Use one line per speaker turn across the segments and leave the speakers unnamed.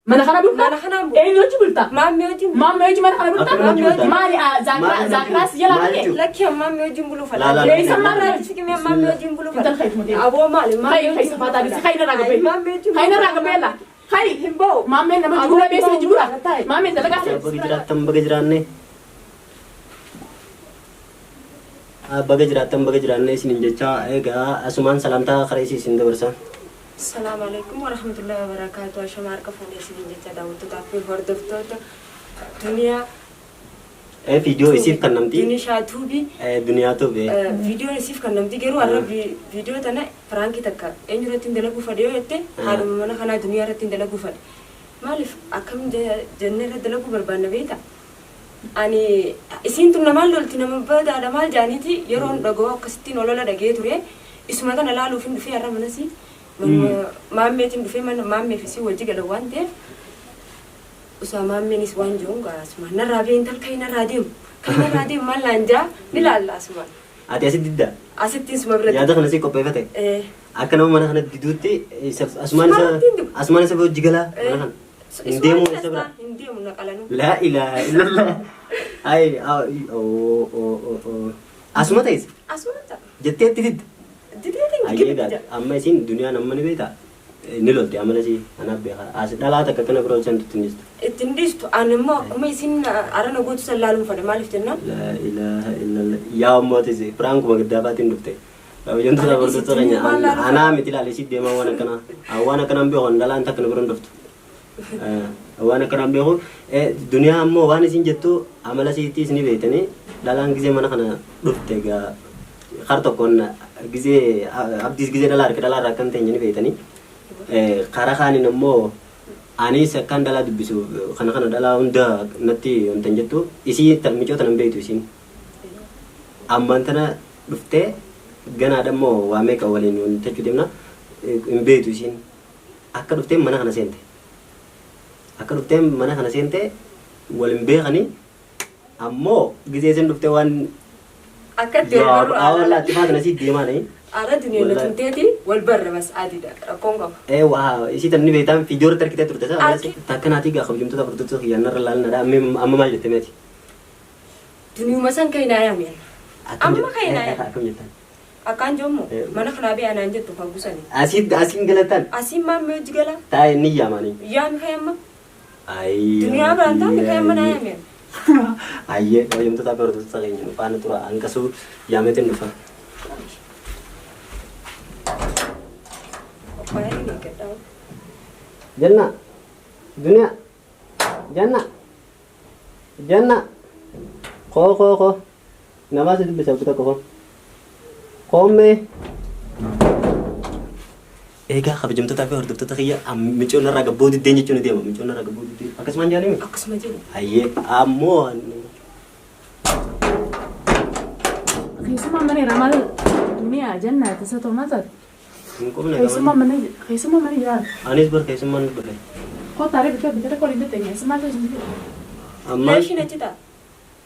mana kana bulta eenyuuti bulta maamee wajin mana kana bulta maali zakras yala ke
lakki maamee wajin bulu fala
leeysa marra
sikime maamee wajin bulu fala
abo maali maamee fata di khayna raga bela khay himbo maamee nama jula besa jula maamee dalaga
baga jiraanne baga jiraanne isin jecha eega asumaan salaamtaa khareesi isin dabarsa
السلام عليكم ورحمة الله وبركاته. شمار كفوني سيدين جتا داود تدافع فردفتوت دنيا.
فيديو يسيف كنمتي.
دنيا شاتوبي.
دنيا توبي.
فيديو يسيف كنمتي كيرو على فيديو تنا فرانكي تكا. إنجو رتين دلقو فديو يتة. هذا منا خنا دنيا رتين دلقو فد. مالف أكم جنة دلقو بربان بيتا. أني إسين تمنا مال دول تنا مبادة ada mal janiti يرون دعوة كستين ولا دعوة توري. إسمه تنا لا لوفين في أرا مناسي. maamee tin dhufee mana maamee fi si wajji gala waan ta'eef usaa maameenis waan jiruun gaasuma narraa bee intal ka'ii narraa deemu maal laanjaa ni laalla asuma.
Ati asitti diddaa?
Asittiin suma biratti.
Yaada kana si qopheeffate? Akka nama mana kana diduutti asumaan isa wajji galaa mana kana. Hin deemu isa bira?
Hin deemu naqalanu.
Laa ilaaha illallah. Asuma ta'es?
Asuma ta'a.
Jettee itti didda? Ayyee amma isin duniyaan amma ni beektaa ni lolte amala si anaaf beekaa as dhalaata akka kana biroo isaan ittiin dhiistu.
Ittiin dhiistu ani immoo akkuma isin arana gootu san laaluun fadha maaliif jennaan?
Laa ilaaha illallah yaa ummootis firaankuma giddaafaatiin dhufte. Wajantu isaa barsiisuu keenya anaa miti ilaali si deemaa waan akkanaan beekoon dhalaan takka na biroon dhuftu. Waan akkanaan beeku duniyaa ammoo waan isin jettu amala siittis ni beektanii dhalaan gisee mana kana dhufte gaa har tokkoon gisee abdiis gisee dhalaa rakkan ta'e ni beektanii karaa kaaniin ammoo anis akkan dhalaa dubbisu kana dhalaa hunda natti wantan jettu isii micoota nan beektu isiin ammaan tana dhuftee ganaadha ammoo waa meeqa waliin wantachuu deemna hin beektu isiin akka dhuftee mana kana seente waliin beekanii ammoo gisee isin dhuftee waan
akka deemu
awwaala tifaat nasi deemaa nayi.
Ara duniyaan tumteeti wal barra bas adiidha rakkoon qaba.
Waa isii tamni beektaan fiijoora tarkitee turte saa takka naatii gaa kabajamtoota furduttuu xiyyaanarra laalnadha amma maal jette meeti.
Duniyuma san ka'inaa yaameen. Amma ka'inaa yaameen.
Akkam jettan.
Akkaan joommo mana kanaa bee anaan jettu kan busanii.
Asiin galatan.
Asiin maamee hojii gala.
Taa'e ni yaamanii.
Yaami ka'emma.
Ayyaa.
Duniyaa biraan taa'e ka'emma naa yaameen.
Ayyee kabajamtoota furduttuu keenya faana tura hanqasuu yaameetiin dhufa. Jenna duniyaa jenna koo namaa si dubbisa kuta koomee eegaa kabajamtoota fi hordoftoota kiyya micoon irraa gabboo diddeen jechuun deema micoon irraa gabboo diddeen akkasumaan jaanime
akkasuma jedhu
ayyee ammoo
keessumaa mana ramal duniyaa jenna tasa tomaata keessumaa mana jiraan
anis bar keessumaan dhufe
koo taaree bitata koo lindo teenya keessumaa ta'u sun
amma
leeshin achita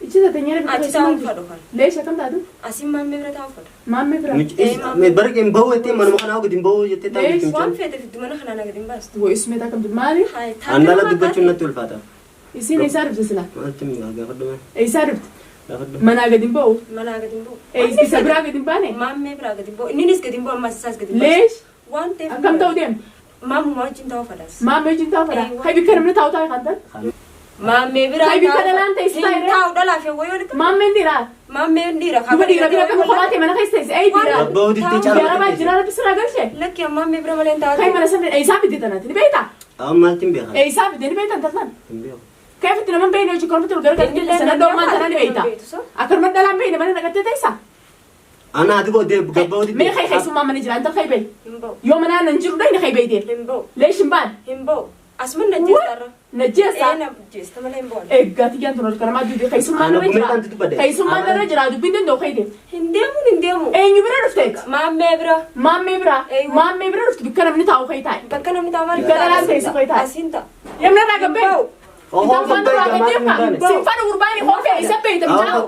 ichita teenya
achi taa'u fadhu kan
leesha kam taatu
asiin maamee bira taa'u fadhu
maamee bira
barqeen bahu jettee manuma kanaa gudin bahu jettee taa'u
waan feete fiddu mana kanaa na gadin baastu
wo ismeeta kam maali
andala dubbachuun natti ulfaata
isiin isaa dhufte sila
maaltu gaafadhuma
isaa dhufte mana gadin bahu isa biraa gadin baane
maamee biraa gadin bahu inninis gadin bahu ammas isaas gadin baastu
leesh
waan ta'eef
akkam ta'u deem
maamuma wajjin ta'uu fadhaas
maamee wajjin ta'uu fadhaa hay bikka namni ta'uu ta'e kan ta'e
maamee biraa
hay bikka dhalaan ta'e isaa irra
ta'uu dhalaaf wayoo dhika
maameen dhiiraa
maameen dhiira
duba dhiira bira kan kophaate mana keessa ta'e ay dhiiraa
bahu dittee caalaa
yaarabaa jiraara bisira galchee
lakki maamee bira malee ta'uu
hay mana san isaa fidde tanati ni beektaa
maaltiin beekaa
isaa fidde ni beektan tasman
hin beeku
كيف تنام بين وجهك كرمت الجرقة اللي سنة دوم ما تراني بيتا أكرم الدلام بين ما أنا قلت تيسا
أنا هذا بود جبودي
مين خي سوما من جرا أنت خي بي يوم أنا ننجر دين خي بي دين ليش مبان
همبو أسمن نجيس ترى
نجيس
أنا نجيس تمام همبو
إيه قاتي كان تنور كرامات دودي خي سوما من جرا خي سوما من جرا دو بيندن دو خي دين
هنديمو
إيه يبرا رفتك ما مبرا رفت بكرة من تاو خي تاي
بكرة من تاو
بكرة لا تيسو خي تاي
أسينتا
يمنا راجع بي Intan fanno raga defa. Sinfano urbani hofe isabbeita bijao.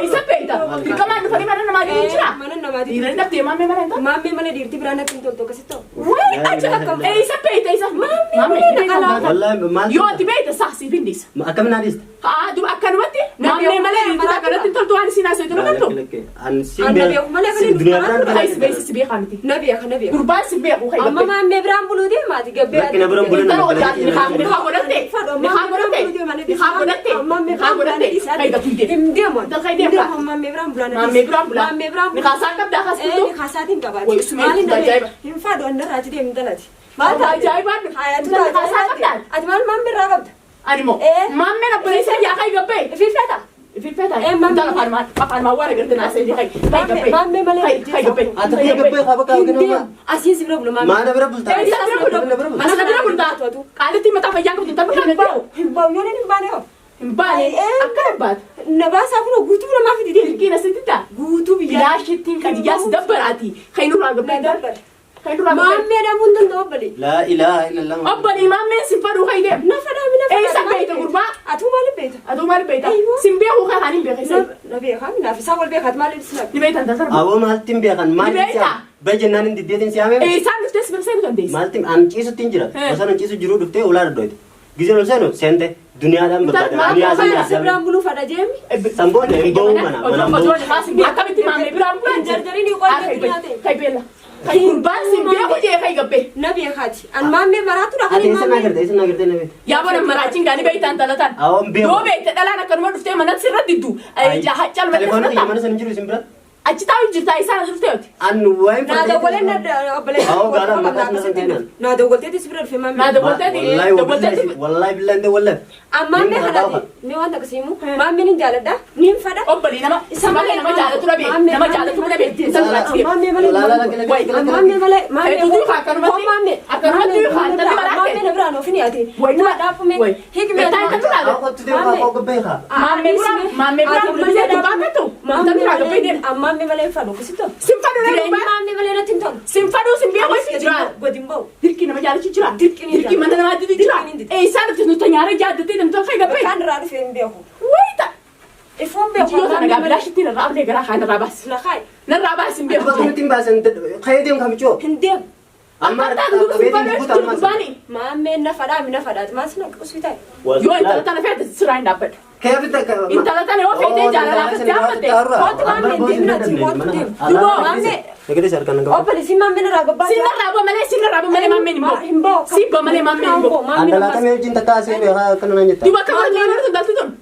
Isabbeita. Dikaman fani mana nama di jira.
Mana nama di.
Dira ndak te mamme mana intan.
Mamme mana dirti berana tinto to kasito.
Wai aja kam. Isabbeita isa. Mamme kala.
Wallahi mal.
Yo tibeta sahsi bindis.
Akam nadis.
Ah du akan wati. Mamme male dirti kana tinto to ani sina so itu kan to.
An simbe. Duniyaan
Ais besi sibi khamti.
Nabi ya nabi.
Urban sibi ko khay.
Amma mamme bram bulu de ma di gabbe.
Lakina bram bulu na.
Ni khagonate. Ni khagonate. Mamme khagonate. Khay da tinde.
Imde mo.
Da khay de.
Mamme bram bulana.
Mamme bram bulana.
Mamme bram.
Ni khasa kab da khas to.
Ni khasa tin kabati.
Woi usme da jaiba.
Him fa do andar ati de mtalati.
Ma jaiba.
Hayat da khasa kab da. Atman mamme ragab.
Animo. Mamme na polisi ya khay gabbe.
Fi fata.
في الفتاة ما دار قرمان قرمان ولا قدرنا سيدي هاي
مامي مالي
هاي قبي
هاي قبي خابك أو
أسيس بربل مامي
ما أنا بربل تاني
أنا بربل تاني قالت لي ما تعرف يانك بنت تبغى نباو
يوني نبانيو
نباني أكبر
نباس أكون غوتو ولا ما في دي
كنا ستة
غوتو بيا
لا شتين كدياس دبراتي خينو راقب
دبر مامي أنا بندن دوبلي
لا إله إلا الله
أبني مامي سنفرو خيدي
نفدا من
إيه سبيت غربا أتو مال بيت سنبيه خا هاني بيه خيسي
نبيه خا من في ساول بيه خات مال السناب
نبيت أنت سر
أو مالتين بيه خان مالتين بجنان إنت ديتين سيامه
إيه سان نفتس بسيط كنديس
مالتين أن كيسو تنجرا مثلا كيسو جرو دكتة ولا ردويت جيزون سانو سنتة دنيا دام بتاعنا دنيا
زين سبرام بلو فدا جيمي
سامبون إمبو منا
أجوا خاص بيه أكمل تمام برام برام
جرجرين يقول الدنيا
خي بيلا خي قربان سنبيه خجى خي قبي
نبي خاتي أن مامي مراتو رخلي
مامي إيش ناقدر نبي
يا بنا مراتين قاني بيتان تلاتان
أو بيه
دو بيت دلنا كانوا نفتح منات سرد ددو جاه جال
تلفون
منات
يا منا سنجرو سنبرا
أجتاوي جرتا إنسان زرتيوت
أن وين
نادا ولا نادا بلا
أو قارا ما كنا
نادا قلت تي سبرا في مامي
نادا قلت تي
والله بالله ده ولا
أما مامي هذا مي وانا كسيمو مامي نجالدا نيم فدا
أبلي نما سمعني نما جالة ترابي نما جالة ترابي
مامي مالي مامي مالي مامي
تدو خاكر ماتي
مامي
أكر ماتي خان تدي
مامي
برا
نبرانو فيني أتي
وين
ما دافمي هيك مي
تاي كتلا
أو كنت تدي أو كبيها
مامي برا بلي تباكتو تدي راجع بيدين
مامي مالي فادو كسيتو
سيمفادو نما
مامي مالي نتنتون
سيمفادو سيمبيا وين تجرا
قديمبو
ديركي نما جالة تجرا ديركي ما نما تدي تجرا إيه سالف تنو تنيارة جادة تدي نتوخي قبي
كان راد فين بيهو
ويتا
إفهم بيهو
جيو أنا قبل أشتري الراب لي قرا خان الرابس
لا خاي
الرابس سيمبيا
أبغى نتيم بس أنت خيديم كم شو
هنديم
أما كبيرين بوت أما
مامي نفدا من نفدا ما سنك أسويتاي
يو أنت أنا فات السراين دابت
كيف تك
أنت لا تاني هو فيدي جالا لا تجامد
هات مامي ديم ناتي هات ديم مامي
كده سأركان نقول
أوبلي سي مامي نراقب بس
سين رابو مالي مامي نمبو سيبو مالي مامي نمبو
أنا لا تمي وجين تكاسي بها كنا نجتا
دوبا كمان ليه نرد دالتون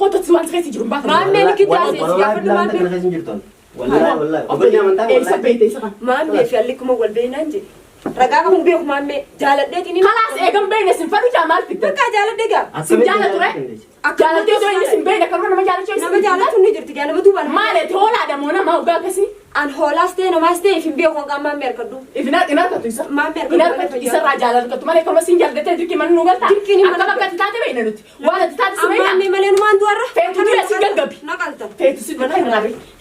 خاط تسوان تخسي جرم بات
مامي نكتاسي
والله بالله أنت كنا خيسين جرتون والله وبني من تاني
إيه سبيت إيه سبان
مامي في الليكم أول بينانجي رجعهم بيهم مامي جالت ديتني
خلاص إيه كم بين سنفرو جمال في
بكا جالت ديجا
سنجالة ترى جالة تيجي توين سنبين كرنا ما جالة شيء
نما جالت نجرت جانا بدو
ما له تقول هذا مونا ما هو قاسي
أن هولاستي نماستي في بيهم كم مامي ركضو
إذا كتويسا
مامي
ركضو إذا رجالة كتو ما له كم سنجال ده تدري كمان نوغلتا أكما كتتاتي بيننا نوتي ولا تتاتي سمينا
مامي مالين ما ندورة
فيتو دي سنجال قبي
نقلت
فيتو سنجال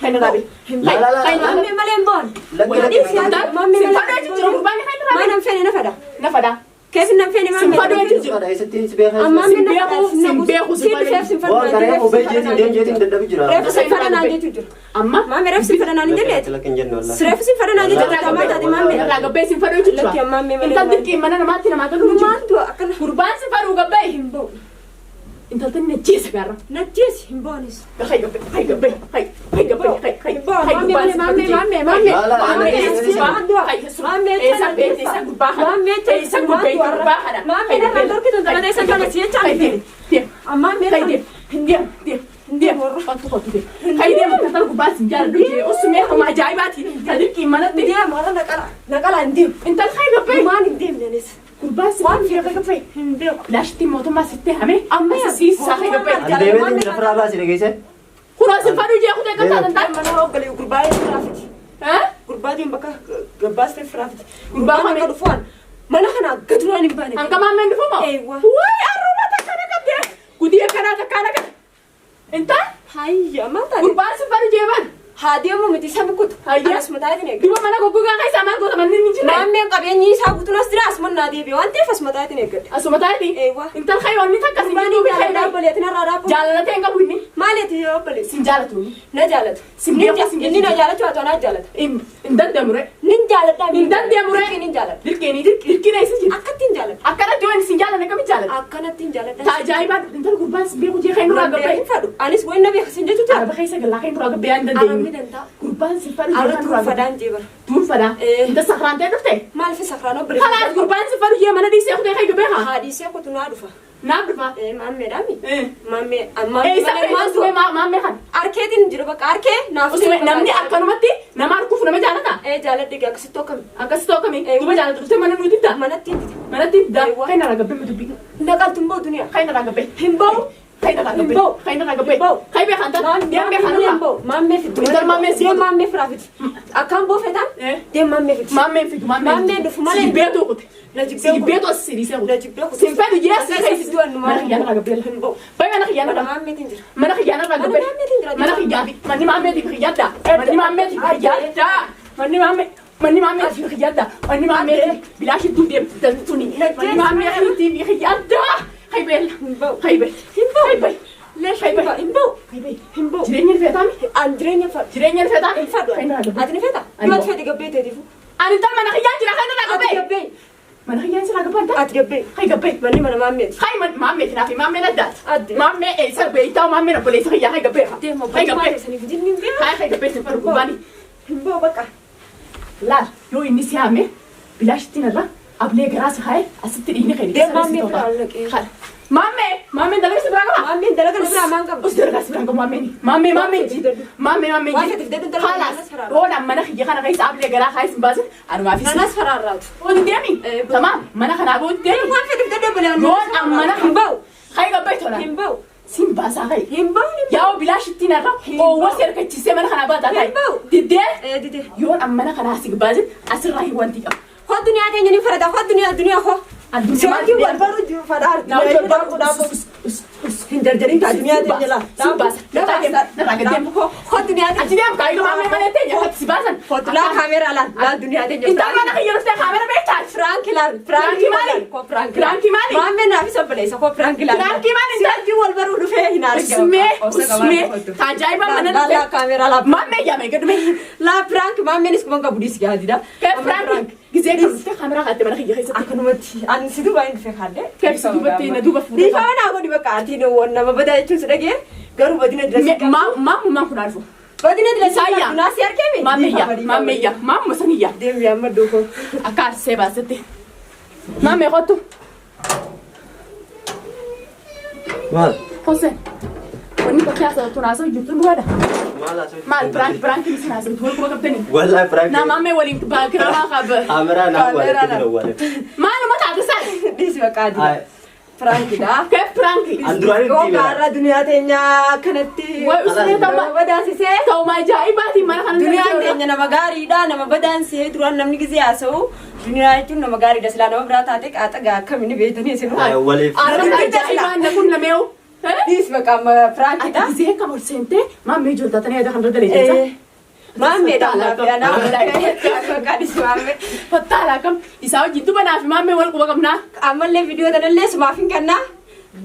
هنا رابي
لا
مامي مالين بون
مامي مالين
ما نمفيني نفدا
نفدا
كيف نمفيني مامي
سنفادو يتجرو
هذا يستين سبيها
مامي
سنبيهو
وكان هو بيجي دين جيتين دندب جرا
ريف سنفدا ناجي تجرو
أما
مامي ريف سنفدا ناجي جلت
لكن جنة والله
ريف سنفدا ناجي جلت ما تادي مامي
راجع بيه سنفادو يتجرو
لك يا مامي
أنت تدري ما أنا ما تنا ما تقول
ما أنتو أكن
قربان سنفادو قبيه
همبو
أنت تني تجيس كارا
نتيس همبونيس
هاي قبيه هاي قبيه هاي قبيه هاي
مامي مامي مامي مامي
مامي إيسا بيت إيسا قربان
مامي
إيسا قربان
مامي أنا دور كده أنت بدأ يسمع نسيه تعرفين مامي
هاي دي هاي دي ما تطلق باس جال دوجي أسمع هم عجائباتي تدري ما ندي
دي مرة نقل عندي
أنت الخير قبيه
ما ندي من ناس
قربان ما في قبيه
همبو
لا شتي موتو ما ستة همه أما سيس ساخي قبيه
أنا دايما نفرع باسي لقيسه
خلاص فادو جي أخذ كذا أنت
أنا هو قال قربان فرافت
ها
قربان بكا قباس فرافت
قربان
أنا قدفان ما نحنا قدراني باني
أنك ما من فما
أيوة
واي أروما تكنا كده كودي كنا تكنا كده أنت
هاي ما تاني
قربان سفر جيبان
Haadii amma miti isa mukutu.
Hayya.
Asuma taa'ee eegale.
Duba mana goggogaa keessaa maal goota manni ni jira.
Maameen qabeenyi isaa guutuunas jira asuma naa deebi'e waan ta'eef asuma taa'ee eegale.
Asuma taa'ee.
Eewwa.
Intal kayoo inni takka si
Dubbaan
duubi
jaalala obboleetiin irraa dhaabuu.
Jaalatee hin qabu inni.
Maaliiti yoo obboleessi?
Sin jaalatu.
Na jaalatu. Inni na jaalatu haa ta'u na jaalata.
Hin dandamure.
Nin jaaladha.
Hin dandamure.
Nin jaalata.
Dirqeenii eessa jira?
Akkatti hin jaalata.
Akkanatti waan sin jaalanne kami jaalata?
Akkanatti hin jaalata.
Taajaayiba intal gurbaan sin beeku jee kan duraa gabbee.
Hin fadhu. Anis waan na beeku sin jechuudha.
Araba keessa gallaa kan duraa gabbee hin dandeenye.
Arabni danda'a.
Gurbaan sin fadhu
Arra tuunfadhaan jeebara.
Tuunfadhaa. Inta sakraantee dhufte.
Maal fi sakraan obboleessi?
Kalaas gurbaan sin fadhu jee mana dhiisee kutee kan gabbee haa.
Haadhiisee kutu naa dhufa.
Naaf dhufa.
Maammeedhaami.
Maamee
Maamee
maal du'e maamee kan.
Arkeetiin jiru bakka arkee naaf.
Namni akkanumatti nama harkuuf nama jaalata.
Jaaladhe akkasitti akkami.
Akkasitti akkami. Duba jaalatu dhuftee mana nuti taa.
Manatti
Manatti daa. Kan irraa gabbee dubbii.
naqaltu hin bahu duniyaa.
Kan irraa gabbee.
Hin bahu.
Kan irraa gabbee. Kan irraa gabbee. Kan beekan taa. Deem beekan irraa.
Maammee fitu.
Intal maammee si.
Deem maammee firaa fitu. Akkaan boofetaan. Deem maammee fitu.
Maammee fitu.
Maammee dhufu malee.
Si beetu kute.
Na jibbee
Si beetu as sirisee kute.
Na jibbee kute.
Sin fedhu jee as
Akka
sirisee.
du'an nu
Mana kiyyaana irraa gabbee.
Hin bahu.
Bayi mana kiyyaana irraa.
Maammeetiin jira.
Mana kiyyaana irraa gabbee. Mana kiyyaati. Manni maammeetiif kiyyaadda. Manni maammeetiif kiyyaadda. Manni maammeetiif kiyyaadda. Manni maammeetiif bilaashittuu deemtu tuni. Manni maammeetiif kiyyaadda. Haybeel. Haybeel. Haybeel. Haybeel.
Hin bahu.
Jireenya ni feetaami?
An jireenya fadhu.
Jireenya ni feetaami?
Hin fadhu. Ati ni feeta? Yoo ati fedhi gabbee ta'eetifu.
Ani tal mana kiyyaan jira kan irraa
Ati
gabbee.
gabbee.
Mana kiyyaan jira gabbaan
Ati gabbee.
Hay gabbee.
Manni mana maammeeti.
Hay maammee finaafi maammee laddaati.
Adde.
Maammee eessa beektaa maammee na boleessa kiyyaa hay gabbee.
Deema
Hay
baay'ee
gabbee.
saniif jinni hin beeku.
Hay gabbee sin faru gubbaani.
Hin bahu bakka.
Laal yoo inni si haame bilaashittiin irra ablee garaa si haye asitti dhiigni kee
Deema maammee firaa laqee.
Maammee dalagaa si biraa qaba.
Maammeen dalagaa biraa maan qabu.
Us dalagaa si biraa qaba maammee. Maammee.
Waan ati fidee dalagaa
Haalaas roodhaan mana kiyya kana keessa ablee garaa haye sin baasin anumaafis.
Nanas faraarraatu.
Oon deemi. Tamaam mana kanaa boon deemi.
Waan fedhi fidee dabalee
Roodhaan mana
hin bahu.
hay gabbee tola.
Hin bahu.
Sin baasaa kai.
Hin bahu.
Yaa bilaashittiin irra oowwa serkachisee mana kanaa baataa kai. Diddee
Dide.
yoo mana kanaa si baasin asirraa hin wanti qaba.
Hoo duniyaa keenya ni farada. Hoo duniyaa hoo. Siwaanti wal baru jiru fadaar.
Naa wal baru
dhaabu. Hin jarjarin kaa duniyaa keenya laa.
Sin baasa. Narraa gadeemu.
Hoo duniyaa keenya.
Achi deemu kaayilu maamee malee teenya si baasan.
Laa kaameeraa laal. Laal duniyaa keenya.
Intal mana kiyya dhuftee kaamera beektaa.
Firaanki laal.
Firaanki maali?
Koo firaanki.
Firaanki maali?
Maammee naaf isa obboleessa. Koo firaanki laal.
Firaanki maali?
Siwaanti wal baruu dhufee hin argamu.
Usmee taajaayiba mana
Laa
dhuftee.
kaameeraa laa.
Maammee yaame gadhume.
Laa firaanki maammeenis kuman qabu dhiisi gaadidha.
Firaanki gisee kan dhuftee kaamera kaattee mana kiyya keessatti.
Akkanumatti ani si duuba hin dhufee kaadde.
Keebsi duubatti na duuba fuudhee.
Dhiifama naa godhi bakka atiin waan nama badaa jechuun si dhagee garuu badina dila
Maamu kun arfu.
badina dila
Saayyaa.
dunaa si argame.
Maammeeyya. Maamu saniyya.
Deemi amma duuko.
Akka arsee baasatti. Maammee kottu.
Maal?
Hoseen. Wanni bakka yaasa tunaasa jirtu dhugaadha.
Maal asii?
Maal biraankiin isin haasa'u tuwal quba qabdanii.
Wallahi Frank.
Naa maammee waliin kiramaa qaba.
Kameraa naa walitti jira waliin.
Maaluma taasisan.
Dhiisi bakka adii. Firaankiidha.
Keef biraanki.
Anduraan
Yoo
itti
gaarraa duniyaa teenyaa kanatti.
Way usnee tama.
Badaasisee.
Ta'uma ajaa'ibaatiin mana kana
Duniyaan teenya nama gaariidha. Nama badaansee duraan namni gizee haasa'u. Duniyaa jechuun nama gaariidha. Silaa nama biraa taate qaaxagaa akkamini beektanii isin.
waliif.
Arraba ajaa'ibaan na kun nameewu.
Dhiisi bakka amma firaankiidha.
Ati gisee kam ol seentee maammee ijooltatanii aja kan daldale jecha.
Maammeedha bakka dhiisi maammee.
Fattaalaa kam isaa wajjin duba naa fi maammee wal quba qabnaa.
Ammallee viidiyoo tanallee sumaaf hin kennaa.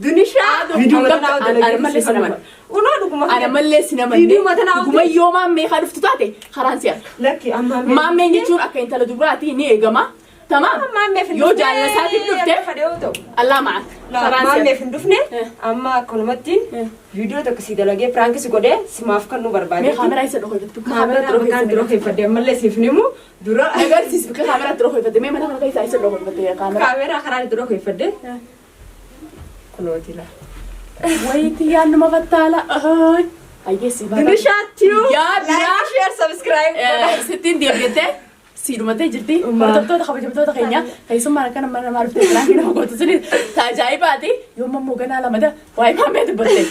Dunishaa.
Viidiyoo
tanaa
ana mallee si naman.
Unoo dhuguma.
Ana mallee si naman.
Viidiyoo tanaa
Dhuguma yoo maammee haa dhuftu taate karaan si arga.
Lakki amma
Maammeen jechuun akka intala dubaraati ni eegama. Tamaam. Yoo jaalala isaatiin dhufte allaa ma'ak.
Maammeef hin dhufne amma akkanumattiin viidiyoo tokko si dalagee piraanki si godhee simaaf kan nu barbaade.
Mee kaameraa isa dhokoo jettu.
Kaameraa bakkaan dura keeffadde ammallee siif nimu dura.
Agarsiis bakka kaameraa dura keeffadde mee mana kana keessaa isa dhokoo jettee kaameraa.
Kaameraa karaa dura keeffadde. Kunooti la.
Wayitii yaannuma fattaala. Ayyeessi baala.
Dunishaattiyu.
Yaa biraa.
Share subscribe.
Sittiin deebi'ettee. Siidhumatee jirti. Hordoftoota kabajamtoota keenya keessummaan akkana mana namaa dhuftee filaanki nama gootu suni taajaa'ibaati. Yoo mammoo ganaa lamada waa'ee maammee dubbatte.